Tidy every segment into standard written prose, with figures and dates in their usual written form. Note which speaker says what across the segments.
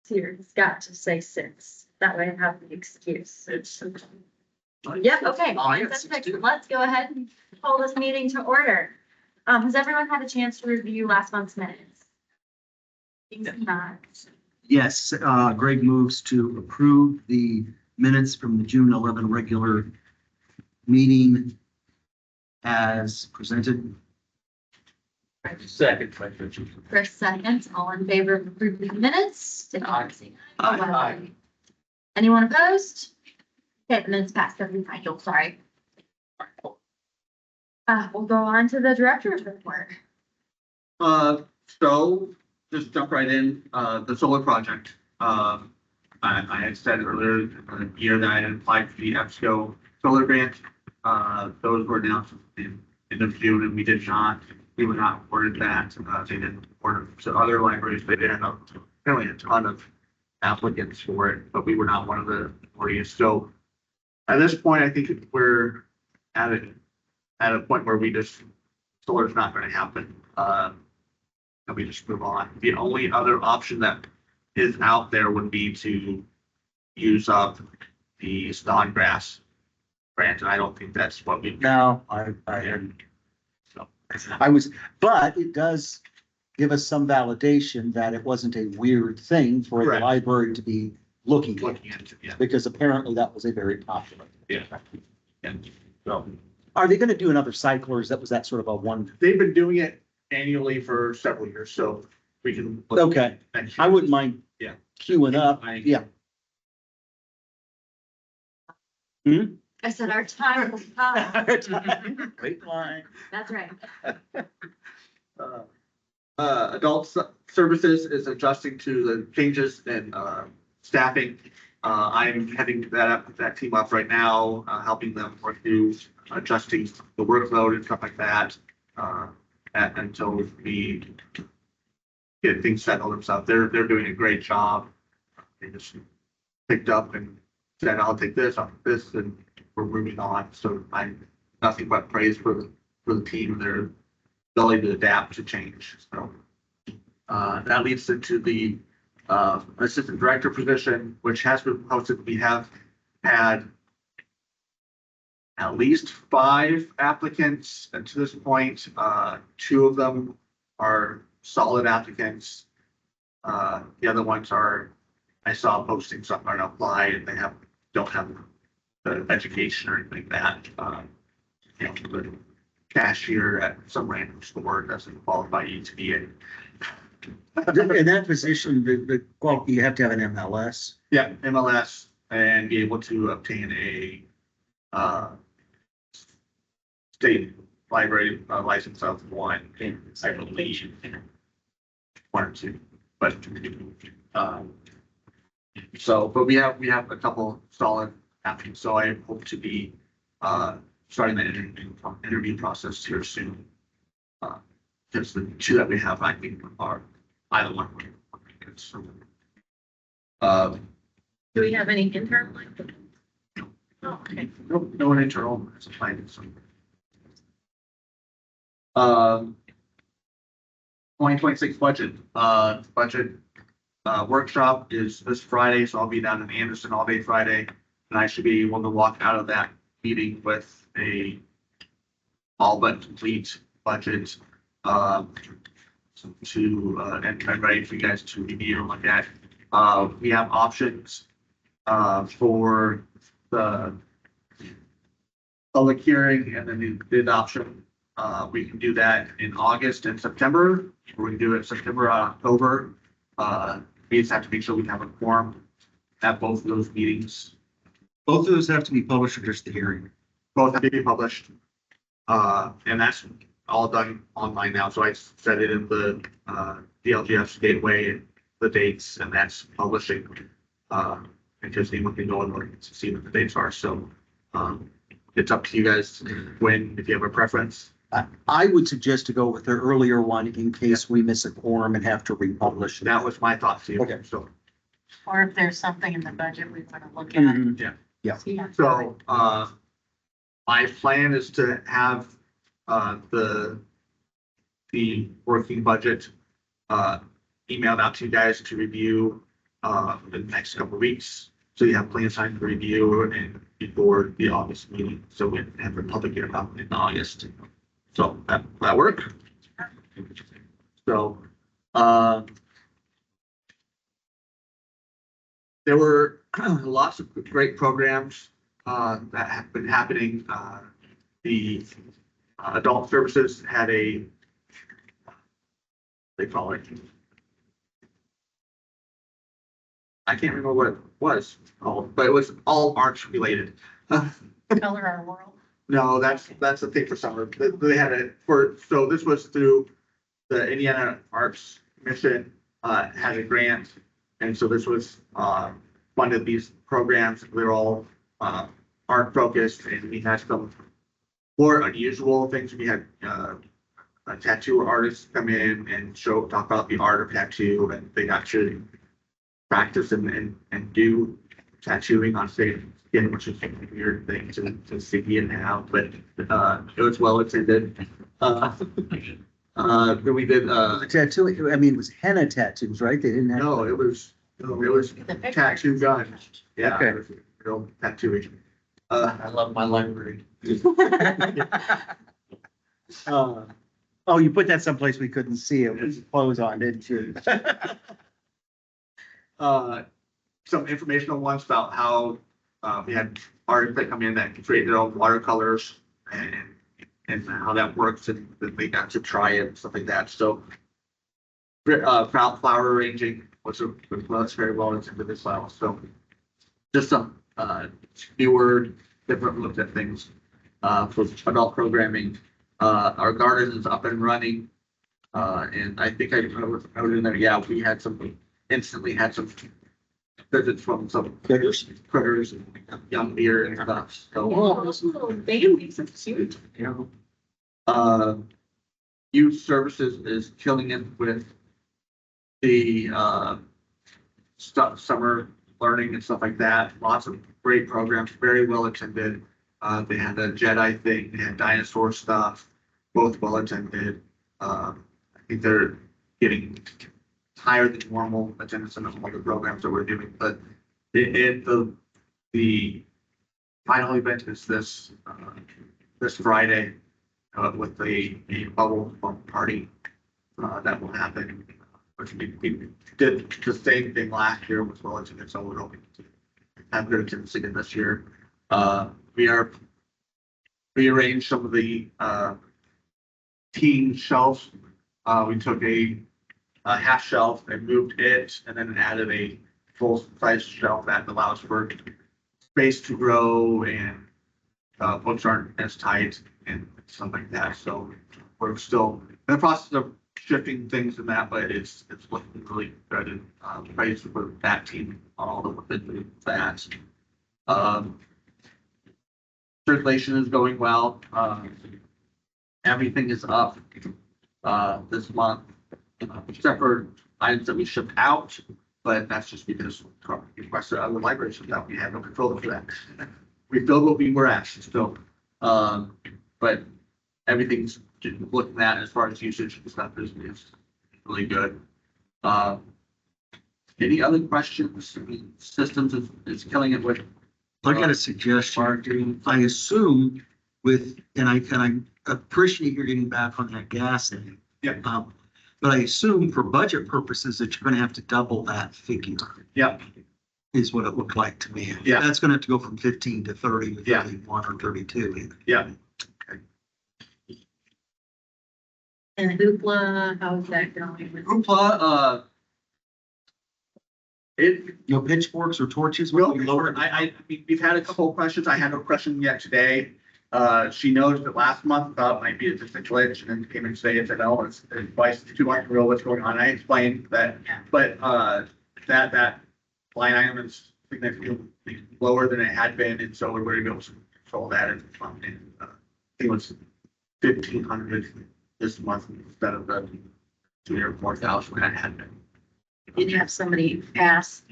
Speaker 1: here, it's got to say 6. That way I have the excuse.
Speaker 2: It's.
Speaker 1: Yep, okay,
Speaker 2: Oh, yeah,
Speaker 1: that's
Speaker 2: 6
Speaker 1: fixed.
Speaker 2: too.
Speaker 1: Let's go ahead and call this meeting to order. Has everyone had a chance to review last month's minutes? Things not.
Speaker 3: Yes, Greg moves to approve the minutes from the June 11 regular meeting as presented.
Speaker 2: Second.
Speaker 1: First, second, all in favor of approving the minutes? signify by saying aye.
Speaker 2: Aye.
Speaker 1: Anyone opposed? Okay, the minutes passed every title, sorry. We'll go on to the director's report.
Speaker 4: So just jump right in, the solar project. I had said earlier in the year that I had applied for the EBSCO solar grant. Those were announced in of June and we were not awarded that. They didn't award it to other libraries. They did have apparently a ton of applicants for it, but we were not one of the awardees. So at this point, I think we're at a point where solar's not going to happen. And we just move on. The only other option that is out there would be to use up the Snodgrass grant, and I don't think that's what we.
Speaker 3: No, I was, but it does give us some validation that it wasn't a weird thing for the
Speaker 4: Correct.
Speaker 3: library to be looking at,
Speaker 4: Into, yeah.
Speaker 3: because apparently that was a very popular.
Speaker 4: Yeah. And so
Speaker 3: Are they going to do another cycle, or is that sort of a one?
Speaker 4: they've been doing it annually for several years, so we can. look
Speaker 3: Okay,
Speaker 4: next
Speaker 3: I
Speaker 4: year.
Speaker 3: wouldn't mind.
Speaker 4: Yeah.
Speaker 3: Queuing up, yeah.
Speaker 1: I said our time will come.
Speaker 3: Great line.
Speaker 1: That's right.
Speaker 4: Adult services is adjusting to the changes in staffing. I'm heading that team up right now, helping them work through adjusting the workload and stuff like that. Until we get things settled themselves. They're doing a great job. They just picked up and said, I'll take this, and we're moving on. So I'm nothing but praise for the team and their ability to adapt to change. So that leads into the assistant director position, which has been posted. We have had at least 5 applicants to this point. 2 of them are solid applicants. The other ones are, I saw posting something and apply and they don't have the education or anything like that. The cashier at some random store doesn't qualify you to be in.
Speaker 3: In that position, you have to have an MLS.
Speaker 4: Yeah, MLS and be able to obtain a state library license of 1, I believe, 1 or 2, but but we have a couple solid applicants, so I hope to be starting the interview process here soon. Because the 2 that we have, I think, are either one. So,
Speaker 1: Do we have any internal? Oh, okay.
Speaker 4: no one internal as a plan. So. 2026 budget. Budget workshop is this Friday, so I'll be down in Anderson all day Friday, and I should be able to walk out of that meeting with a all but complete budget and ready for you guys to review and look at. We have options for the public hearing and then the adoption. We can do that in August and September, or we can do it September, October. We just have to make sure we have a quorum at both of those meetings.
Speaker 3: Both of those have to be published, or just the hearing?
Speaker 4: Both have to be published. And that's all done online now. So I set it in the DLGF's gateway, the dates, and that's publishing. And just anyone can go and look to see what the dates are. So it's up to you guys if you have a preference.
Speaker 3: I would suggest to go with the earlier one in case we miss a quorum and have to republish.
Speaker 4: That was my thought too.
Speaker 3: Okay.
Speaker 4: So,
Speaker 1: Or if there's something in the budget we want to look at.
Speaker 3: Mhm.
Speaker 1: Yeah.
Speaker 4: so my plan is to have the working budget emailed out to you guys to review in the next couple of weeks. So you have plenty of time to review and before the August meeting. So we have a public hearing about it in August. So that work? So, there were lots of great programs that have been happening. The adult services had they call it. I can't remember what it was called, but it was all arts related.
Speaker 1: Color our world.
Speaker 4: No, that's the thing for summer. They had it so this was through the Indiana Arts Commission, had a grant. And so this was, funded these programs. They're all, art focused, and we had some more unusual things. We had, a tattoo artist come in and talk about the art of tattoo, and they got to practice and do tattooing on skin, which is a weird thing to see and have, but it was well attended. Then we did
Speaker 3: The tattoo, I mean, it was henna tattoos, right? They didn't have.
Speaker 4: no, it was tattoo guns. Yeah,
Speaker 3: Okay.
Speaker 4: it was real tattooing.
Speaker 2: I love my library.
Speaker 3: Oh, you put that someplace we couldn't see it with clothes on, didn't you?
Speaker 4: Some informational ones about how we had artists that come in that can create their own watercolors and how that works, and that they got to try it and stuff like that. So flower arranging was very well attended as well. So just some newer, different looks at things for adult programming. Our garden is up and running, and I think I was in there. Yeah, we had instantly had some visits from some critters and young deer and stuff. So,
Speaker 1: Oh, those little babies, that's cute.
Speaker 4: Youth services is killing it with the summer learning and stuff like that. Lots of great programs, very well attended. They had a Jedi thing, they had dinosaur stuff, both well attended. I think they're getting higher than normal attendance in all the programs that we're doing, but the final event is this Friday with a bubble party that will happen, which we did the same thing last year with well attended, so we're hoping to have good attendance again this year. We rearranged some of the teen shelves. We took a half shelf and moved it, and then added a full size shelf that allows for space to grow, and books aren't as tight and stuff like that. So we're still in the process of shifting things in that, but it's looking really good, and praise for that team on all the work they do with that. Circulation is going well. Everything is up this month, except for items that we shipped out, but that's just because requested out of the library, so that we have no control over that. We filled what we were asked, so, but everything's looking at as far as usage and stuff is really good. Any other questions? I mean, systems is killing it with.
Speaker 3: I got a suggestion. I assume and I appreciate your getting back on that gas thing.
Speaker 4: Yeah.
Speaker 3: But I assume for budget purposes that you're gonna have to double that figure.
Speaker 4: Yeah.
Speaker 3: Is what it looked like to me.
Speaker 4: Yeah.
Speaker 3: That's gonna have to go from 15 to 30 or
Speaker 4: Yeah.
Speaker 3: 31 or 32.
Speaker 4: Yeah.
Speaker 1: And hoopla, how's that going?
Speaker 4: Hoopla,
Speaker 3: No pitchforks or torches?
Speaker 4: Well,
Speaker 3: Will we lower it?
Speaker 4: we've had a couple of questions. I had no question yet today. She knows that last month thought it might be just a glitch, and then came in today and said, no, it's twice too much real what's going on. I explained that, but that line item is significantly lower than it had been, and so we're able to control that. And I think it was 1,500 this month instead of the 2,000 or 4,000 that had been.
Speaker 5: Did have somebody ask,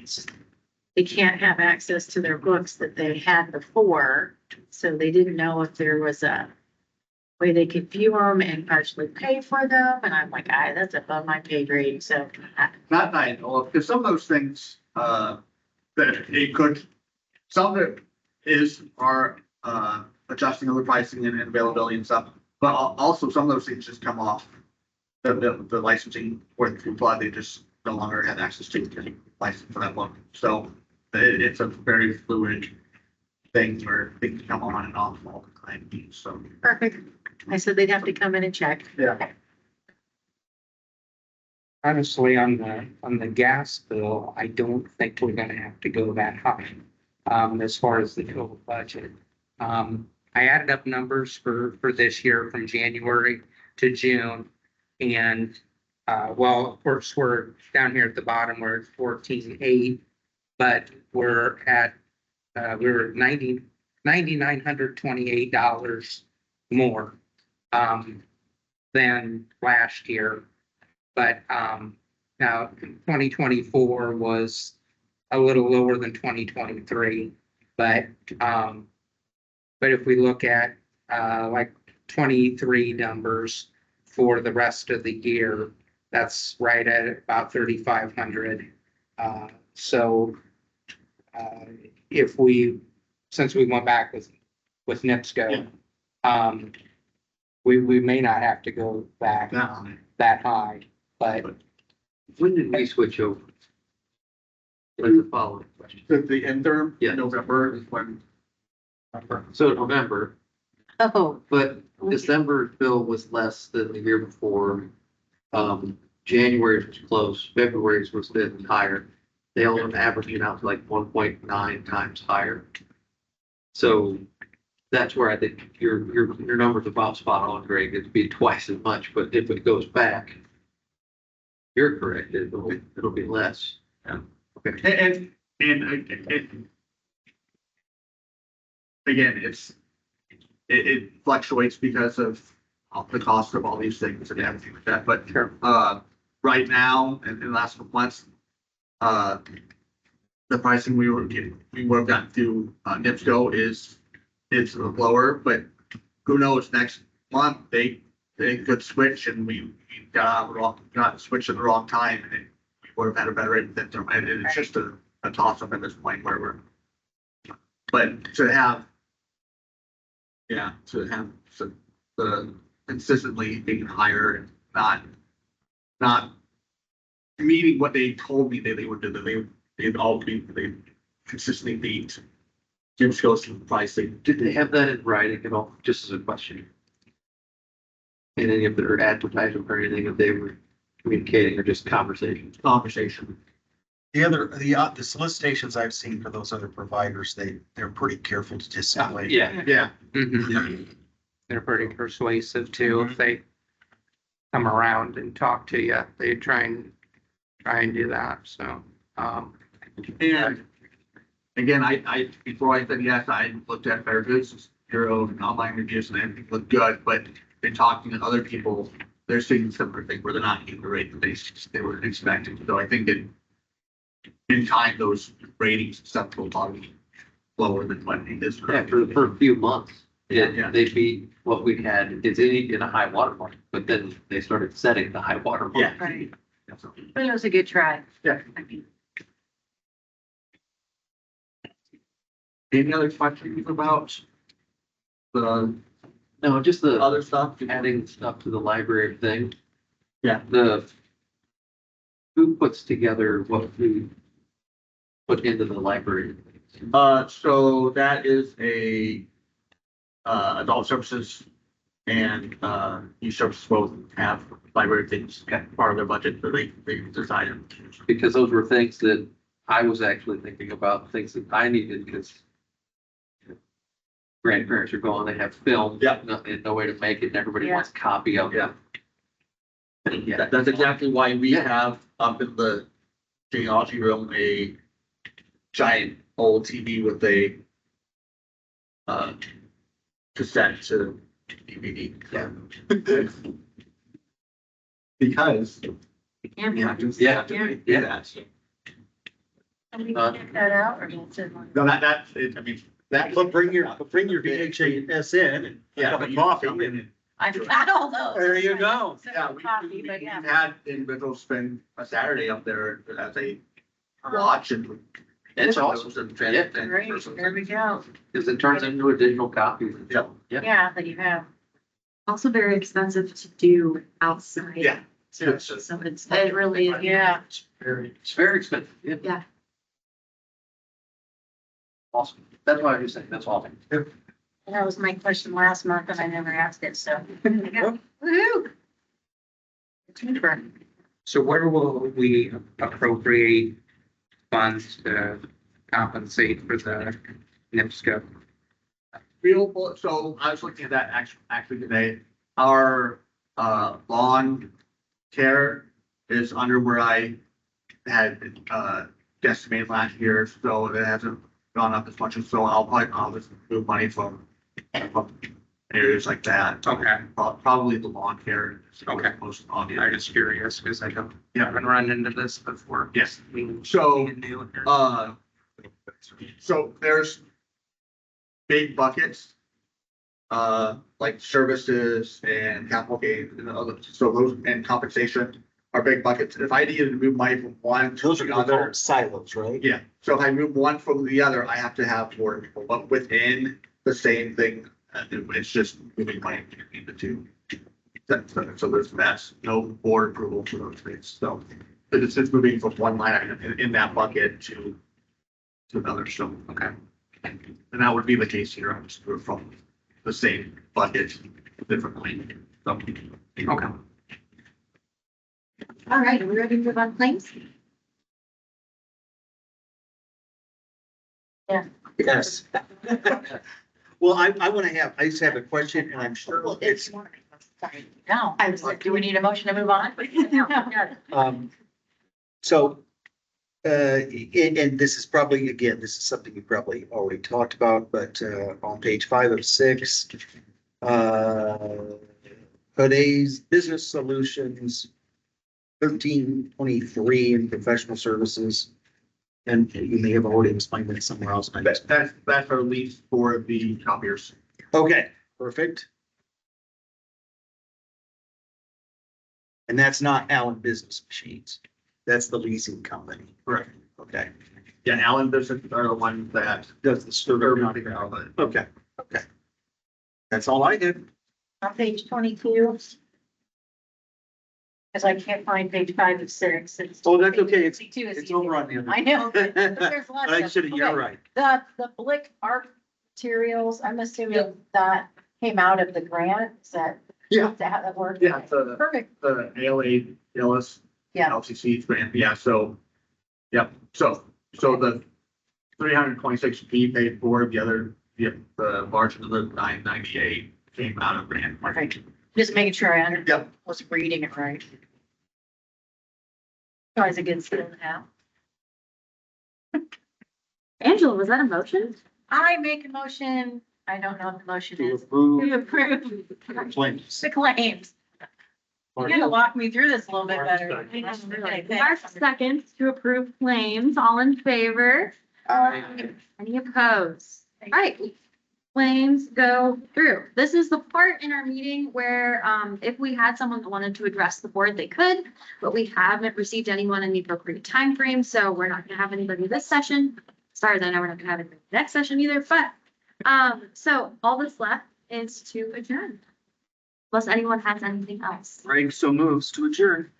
Speaker 5: they can't have access to their books that they had before, so they didn't know if there was a way they could view them and partially pay for them, and I'm like, that's above my pay grade, so.
Speaker 4: Not that I know of, because some of those things, that it could, some of it are adjusting other pricing and availability and stuff. But also some of those things just come off the licensing or through flood, they just no longer have access to the license for that one. So it's a very fluid thing where things come on and off all the time, so.
Speaker 5: Perfect. I said they'd have to come in and check.
Speaker 4: Yeah.
Speaker 2: Honestly, on the gas bill, I don't think we're gonna have to go that high, as far as the total budget. I added up numbers for this year from January to June. And, well, of course, we're down here at the bottom, we're at 14.8, but we're at, we were at $9,928 more, than last year. But now 2024 was a little lower than 2023. But if we look at like 23 numbers for the rest of the year, that's right at about 3,500. So since we went back with NIPSCO, we may not have to go back that high. But
Speaker 6: When did we switch over? That's the following question.
Speaker 4: The interim,
Speaker 6: Yeah.
Speaker 4: November is when.
Speaker 6: So November,
Speaker 5: Oh,
Speaker 6: but December bill was less than the year before. January's was close, February's was a bit higher. They all are averaging out to like 1.9 times higher. So that's where I think your numbers about spot on, Greg. It'd be twice as much, but if it goes back, you're correct, it'll be less.
Speaker 4: Yeah.
Speaker 6: Okay.
Speaker 4: And again, it fluctuates because of the cost of all these things and everything like that, but, right now, in the last couple months, the pricing we would have gotten through, NIPSCO is lower, but who knows, next month, they could switch and we got switched at the wrong time and we would have had a better rate with them. And it's just a toss up at this point where but to have the consistently being higher and not meeting what they told me they would do, they consistently beat NIPSCO's pricing.
Speaker 6: Did they have that in writing at all, just as a question? In any of their advertising or anything that they were communicating or just conversations?
Speaker 4: Conversation.
Speaker 3: The solicitations I've seen for those other providers, they're pretty careful to display.
Speaker 4: Yeah.
Speaker 2: mhm. They're pretty persuasive too. If they come around and talk to you, they try and do that. So,
Speaker 4: And again, I before I said yes, I looked at Fair Goods Bureau and online reviews and everything looked good, but in talking to other people, they're seeing similar things where they're not getting the rate that they were expecting. So I think in time, those ratings and stuff will probably be lower than what it is.
Speaker 6: Yeah, for a few months,
Speaker 4: Yeah.
Speaker 6: they'd be what we had, it's in a high water mark, but then they started setting the high water mark.
Speaker 4: Yeah.
Speaker 5: right. But it was a good try.
Speaker 4: Yeah.
Speaker 5: I mean,
Speaker 4: Any other questions about the
Speaker 6: No, just the
Speaker 4: other stuff?
Speaker 6: adding stuff to the library thing.
Speaker 4: Yeah.
Speaker 6: Who puts together what we put into the library?
Speaker 4: So that is adult services and, youth services both have library things part of their budget that they decide.
Speaker 6: Because those were things that I was actually thinking about, things that I needed, because grandparents are gone, they have film.
Speaker 4: Yeah.
Speaker 6: And no way to make it, and everybody
Speaker 5: Yeah.
Speaker 6: wants a copy of it.
Speaker 4: Yeah.
Speaker 6: Yeah.
Speaker 4: That's exactly why we have up in the genealogy room, a giant old TV with a cassette to DVD.
Speaker 6: Yeah.
Speaker 4: Because.
Speaker 5: Yeah.
Speaker 6: Yeah.
Speaker 4: Do that.
Speaker 5: Can we check that out or don't send one?
Speaker 4: No, that's it. I mean, that.
Speaker 3: But bring your VHS in and
Speaker 4: Yeah,
Speaker 3: have
Speaker 4: but
Speaker 3: a
Speaker 4: you
Speaker 3: coffee
Speaker 4: come in
Speaker 3: and
Speaker 5: I've got all those.
Speaker 3: There you go.
Speaker 4: Yeah,
Speaker 5: Coffee, but yeah.
Speaker 4: we've had individuals spend a Saturday up there as a watch and.
Speaker 6: It's awesome. Yeah.
Speaker 5: Great, there we go.
Speaker 6: Because it turns into a digital copy.
Speaker 4: Yeah.
Speaker 5: Yeah, that you have.
Speaker 1: Also very expensive to do outside.
Speaker 4: Yeah.
Speaker 1: So it really is.
Speaker 5: Yeah.
Speaker 6: It's very expensive. Yeah.
Speaker 1: Yeah.
Speaker 6: Awesome. That's what I was saying. That's awesome.
Speaker 5: That was my question last month and I never asked it, so. Woo-hoo.
Speaker 2: So where will we appropriate funds to compensate for the NIPSCO?
Speaker 4: So I was looking at that actually today. Our lawn care is under where I had guesstimated last year, so it hasn't gone up as much. And so I'll just move money from areas like that.
Speaker 2: Okay,
Speaker 4: Probably the lawn care.
Speaker 2: Okay.
Speaker 4: Most
Speaker 2: I'm
Speaker 4: obvious.
Speaker 2: just curious because I haven't run into this before.
Speaker 4: Yes.
Speaker 2: Being
Speaker 4: So,
Speaker 2: new here.
Speaker 4: So there's big buckets, like services and capital gains and other, so those and compensation are big buckets. If I needed to move money from one to
Speaker 3: Those are
Speaker 4: the other,
Speaker 3: silos, right?
Speaker 4: yeah. So if I move one from the other, I have to have more people, but within the same thing, it's just moving money between the two. So that's no board approval for those things. So it's moving from one line item in that bucket to another. So,
Speaker 2: Okay.
Speaker 4: and that would be the case here. I'm just from the same bucket, different line. So,
Speaker 2: Okay.
Speaker 1: All right, are we ready to move on claims?
Speaker 3: Yes. Well, I want to I just have a question and I'm sure
Speaker 5: Well,
Speaker 3: it's,
Speaker 5: sorry. No, I was like, do we need a motion to move on?
Speaker 3: so, and this is probably, again, this is something you probably already talked about, but, on page 5 of 6, today's business solutions, 1323 in professional services. And you may have already explained that somewhere else.
Speaker 4: that's our lease for the copiers.
Speaker 3: Okay, perfect. And that's not Allen Business Machines. That's the leasing company.
Speaker 4: Correct.
Speaker 3: Okay,
Speaker 4: Yeah, Allen Business are the ones that
Speaker 3: does the
Speaker 4: they're
Speaker 3: server.
Speaker 4: running out of it.
Speaker 3: Okay, okay. That's all I did.
Speaker 5: On page 22. Because I can't find page 5 of 6.
Speaker 3: Oh, that's okay. It's
Speaker 5: 22 is
Speaker 3: It's
Speaker 5: easy.
Speaker 3: over on the other.
Speaker 5: I know, but there's lots
Speaker 3: I
Speaker 5: of.
Speaker 3: should have, you're
Speaker 5: okay.
Speaker 3: right.
Speaker 5: The Blick art materials, I'm assuming that came out of the grant, is that?
Speaker 4: Yeah.
Speaker 5: Is that how that worked?
Speaker 4: Yeah, the
Speaker 5: Perfect,
Speaker 4: ALA, Ellis,
Speaker 5: yeah,
Speaker 4: LCC grant, yeah, so, yep, so the 326 we paid for, the other, the margin of the 998 came out of grant.
Speaker 5: perfect. Just making sure I
Speaker 4: Yep.
Speaker 5: was reading it right. Always a good skill to have.
Speaker 1: Angela, was that a motion?
Speaker 5: I make a motion, I don't know what the motion
Speaker 3: To
Speaker 5: is.
Speaker 3: approve
Speaker 5: To approve
Speaker 3: claims.
Speaker 5: the claims. You gotta walk me through this a little bit better. Okay,
Speaker 1: March
Speaker 5: thanks.
Speaker 1: 2nd to approve claims, all in favor? Any opposed? All right, claims go through. This is the part in our meeting where, if we had someone that wanted to address the board, they could, but we haven't received anyone in the appropriate time frame, so we're not gonna have anybody this session. Sorry, then we're not gonna have anybody next session either, but, so all that's left is to adjourn. Unless anyone has anything else.
Speaker 3: Greg so moves to adjourn.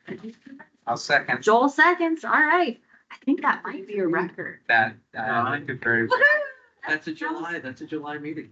Speaker 2: I'll second
Speaker 1: Joel seconds, all right. I think that might be a record.
Speaker 2: that. I like it very
Speaker 6: That's a July meeting.